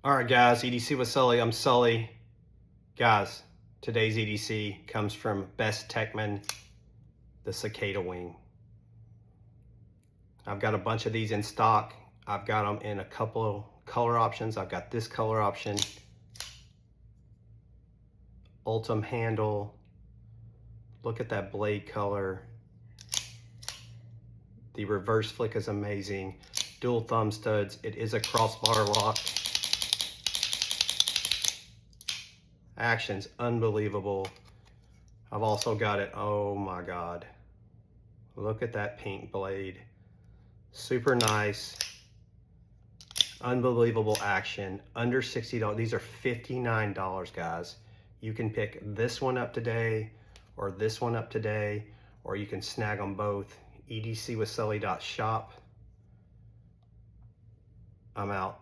All right, guys, EDC with Sully. I'm Sully. Guys, today's EDC comes from Bestechman, the Cicada Wing. I've got a bunch of these in stock. I've got them in a couple color options. I've got this color option, Ultim handle. Look at that blade color. The reverse flick is amazing. Dual thumb studs. It is a crossbar lock. Action's unbelievable. I've also got it, oh my God. Look at that pink blade. Super nice. Unbelievable action. Under $60. These are $59, guys. You can pick this one up today or this one up today, or you can snag them both. EDCwithSully.shop. I'm out.